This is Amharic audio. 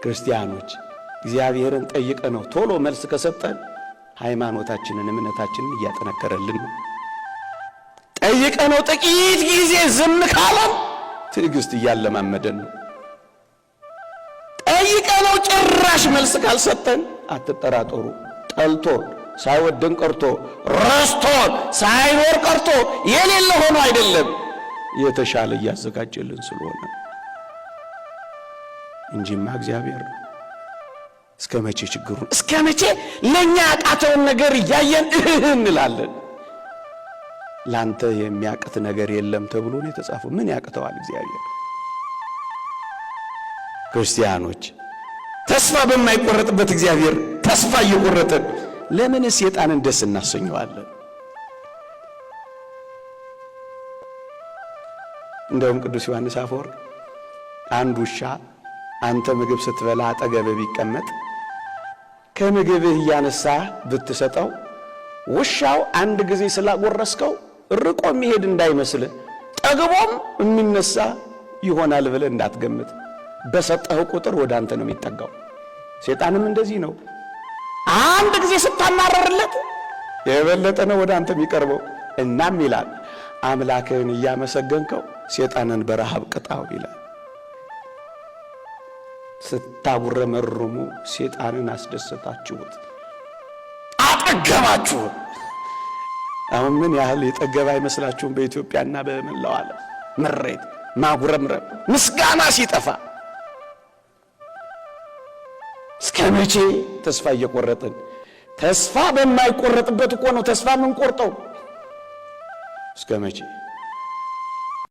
ክርስቲያኖች እግዚአብሔርን ጠይቀነው ቶሎ መልስ ከሰጠን ሃይማኖታችንን እምነታችንን እያጠነከረልን ነው። ጠይቀነው ጥቂት ጊዜ ዝም ካለን ትዕግስት እያለማመደን ነው። ጠይቀነው ጭራሽ መልስ ካልሰጠን አትጠራጠሩ፣ ጠልቶን ሳይወደን ቀርቶ ረስቶን ሳይኖር ቀርቶ የሌለ ሆኖ አይደለም፣ የተሻለ እያዘጋጀልን ስለሆነ እንጂማ እግዚአብሔር እስከ መቼ ችግሩን እስከ መቼ ለኛ ያቃተውን ነገር እያየን እንላለን? ላንተ የሚያቅት ነገር የለም ተብሎ ነው የተጻፈው። ምን ያቅተዋል እግዚአብሔር? ክርስቲያኖች ተስፋ በማይቆረጥበት እግዚአብሔር ተስፋ እየቆረጠን ለምን ሰይጣንን ደስ እናሰኘዋለን? እንደውም ቅዱስ ዮሐንስ አፈወርቅ አንድ ውሻ አንተ ምግብ ስትበላ አጠገብህ ቢቀመጥ ከምግብህ እያነሳ ብትሰጠው ውሻው አንድ ጊዜ ስላጎረስከው ርቆ የሚሄድ እንዳይመስል ጠግቦም የሚነሳ ይሆናል ብለህ እንዳትገምት። በሰጠው ቁጥር ወደ አንተ ነው የሚጠጋው። ሰይጣንም እንደዚህ ነው። አንድ ጊዜ ስታማረርለት የበለጠ ነው ወደ አንተ የሚቀርበው። እናም ይላል አምላክህን እያመሰገንከው ሰይጣንን በረሃብ ቅጣው ይላል። ስታጉረመርሙ ሰይጣንን አስደሰታችሁት፣ አጠገባችሁት። አሁን ምን ያህል የጠገባ አይመስላችሁም? በኢትዮጵያና በመላው ዓለም ምሬት፣ ማጉረምረም፣ ምስጋና ሲጠፋ እስከ መቼ ተስፋ እየቆረጥን? ተስፋ በማይቆረጥበት እኮ ነው ተስፋ ምን ቆርጠው። እስከ መቼ?